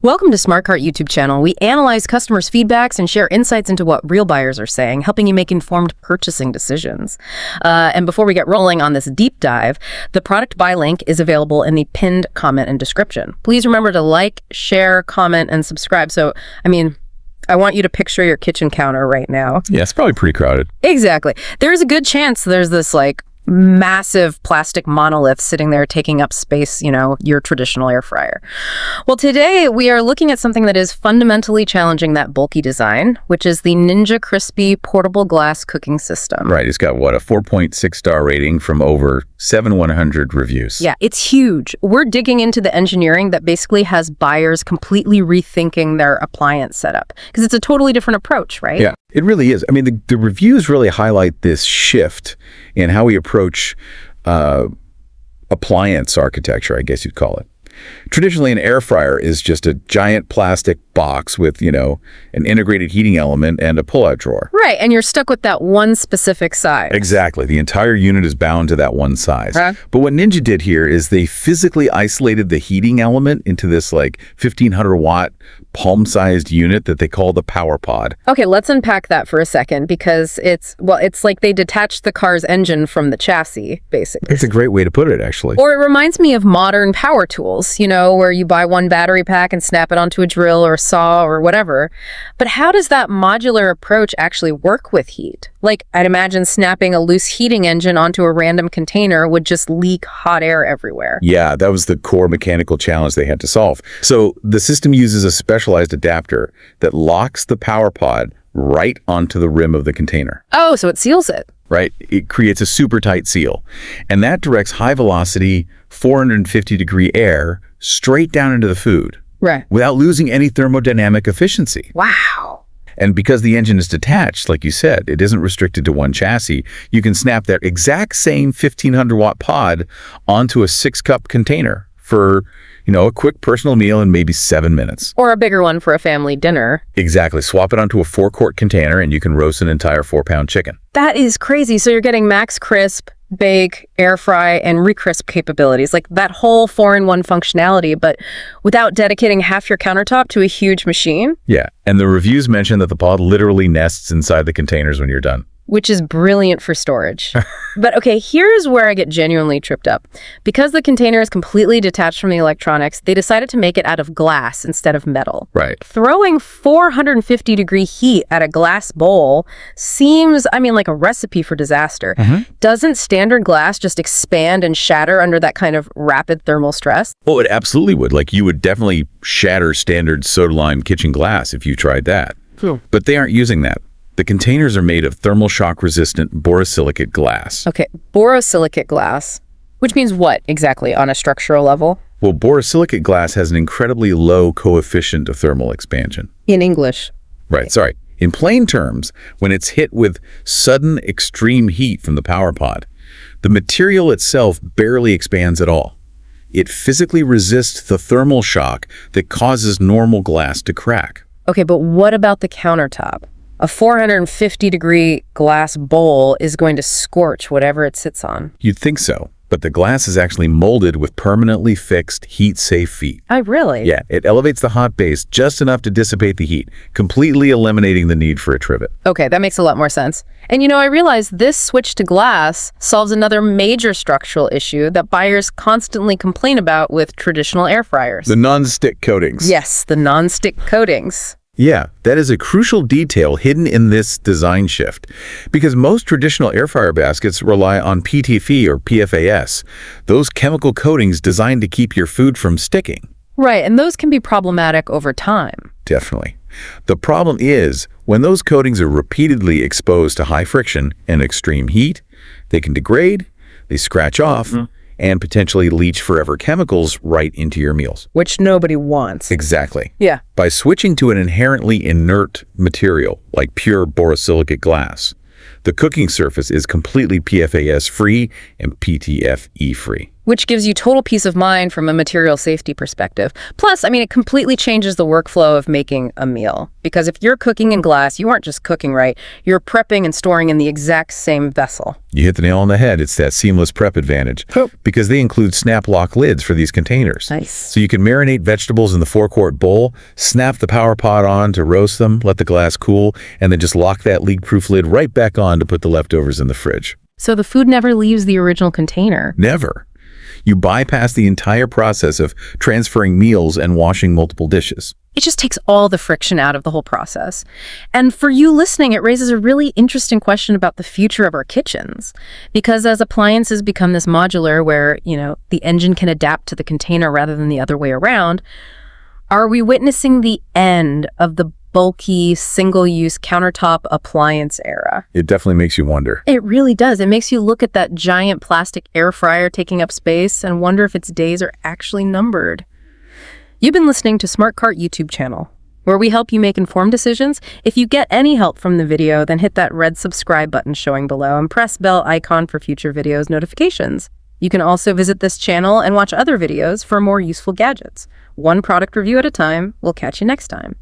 Welcome to SmartCart YouTube channel. We analyze customers' feedbacks and share insights into what real buyers are saying, helping you make informed purchasing decisions. And before we get rolling on this deep dive, the product buy link is available in the pinned comment and description. Please remember to like, share, comment, and subscribe. So, I want you to picture your kitchen counter right now. Yeah, it's probably pretty crowded. Exactly. There's a good chance there's this massive plastic monolith sitting there taking up space, your traditional air fryer. Well, today we are looking at something that is fundamentally challenging that bulky design, which is the Ninja Crispi portable glass cooking system. Right. It's got, a 4.6 star rating from over 7,100 reviews. Yeah, it's huge. We're digging into the engineering that basically has buyers completely rethinking their appliance setup because it's a totally different approach, right? Yeah, it really is. The reviews really highlight this shift in how we approach appliance architecture, I guess you'd call it. Traditionally, an air fryer is just a giant plastic box with, an integrated heating element and a pull-out drawer. Right, and you're stuck with that one specific size. Exactly. The entire unit is bound to that one size. Huh? But what Ninja did here is they physically isolated the heating element into this 1,500-watt palm-sized unit that they call the Power Pod. Okay, let's unpack that for a second because it's like they detached the car's engine from the chassis, basically. It's a great way to put it, actually. Or it reminds me of modern power tools, where you buy one battery pack and snap it onto a drill or a saw or whatever. But how does that modular approach actually work with heat? I'd imagine snapping a loose heating engine onto a random container would just leak hot air everywhere. Yeah, that was the core mechanical challenge they had to solve. So the system uses a specialized adapter that locks the Power Pod right onto the rim of the container. Oh, so it seals it. Right? It creates a super tight seal. And that directs high velocity, 450-degree air straight down into the food. Right. Without losing any thermodynamic efficiency. Wow. And because the engine is detached, like you said, it isn't restricted to one chassis, you can snap that exact same 1,500-watt pod onto a 6-cup container for, a quick personal meal in maybe 7 minutes. Or a bigger one for a family dinner. Exactly. Swap it onto a 4-quart container and you can roast an entire 4-pound chicken. That is crazy. So you're getting max crisp, bake, air fry, and recrisp capabilities, that whole 4-in-1 functionality, but without dedicating half your countertop to a huge machine. Yeah, and the reviews mention that the pod literally nests inside the containers when you're done. Which is brilliant for storage. But okay, here's where I get genuinely tripped up. Because the container is completely detached from the electronics, they decided to make it out of glass instead of metal. Right. Throwing 450-degree heat at a glass bowl seems, like a recipe for disaster. Mm-hmm. Doesn't standard glass just expand and shatter under that kind of rapid thermal stress? Oh, it absolutely would. You would definitely shatter standard soda lime kitchen glass if you tried that. Cool. But they aren't using that. The containers are made of thermal shock-resistant borosilicate glass. Okay, borosilicate glass. Which means what exactly on a structural level? Well, borosilicate glass has an incredibly low coefficient of thermal expansion. In English. Right, sorry. In plain terms, when it's hit with sudden extreme heat from the Power Pod, the material itself barely expands at all. It physically resists the thermal shock that causes normal glass to crack. Okay, but what about the countertop? A 450-degree glass bowl is going to scorch whatever it sits on. You'd think so, but the glass is actually molded with permanently fixed heat-safe feet. Oh, really? Yeah, it elevates the hot base just enough to dissipate the heat, completely eliminating the need for a trivet. Okay, that makes a lot more sense. And I realize this switch to glass solves another major structural issue that buyers constantly complain about with traditional air fryers. The non-stick coatings. Yes, the non-stick coatings. Yeah, that is a crucial detail hidden in this design shift, because most traditional air fryer baskets rely on PTFE or PFAS, those chemical coatings designed to keep your food from sticking. Right, and those can be problematic over time. Definitely. The problem is, when those coatings are repeatedly exposed to high friction and extreme heat, they can degrade, they scratch off, and potentially leach forever chemicals right into your meals. Which nobody wants. Exactly. Yeah. By switching to an inherently inert material, like pure borosilicate glass, the cooking surface is completely PFAS-free and PTFE-free. which gives you total peace of mind from a material safety perspective. Plus, I mean, it completely changes the workflow of making a meal. Because if you're cooking in glass, you aren't just cooking right, you're prepping and storing in the exact same vessel. You hit the nail on the head. It's that seamless prep advantage. Because they include snap lock lids for these containers. Nice. So you can marinate vegetables in the 4-quart bowl, snap the power pot on to roast them, let the glass cool, and then just lock that leak-proof lid right back on to put the leftovers in the fridge. So the food never leaves the original container. Never. You bypass the entire process of transferring meals and washing multiple dishes. It just takes all the friction out of the whole process. And for you listening, it raises a really interesting question about the future of our kitchens. Because as appliances become this modular where, the engine can adapt to the container rather than the other way around, are we witnessing the end of the bulky, single-use countertop appliance era? It definitely makes you wonder. It really does. It makes you look at that giant plastic air fryer taking up space and wonder if its days are actually numbered. You've been listening to SmartCart YouTube channel, where we help you make informed decisions. If you get any help from the video, then hit that red subscribe button showing below and press bell icon for future videos notifications. You can also visit this channel and watch other videos for more useful gadgets. One product review at a time. We'll catch you next time.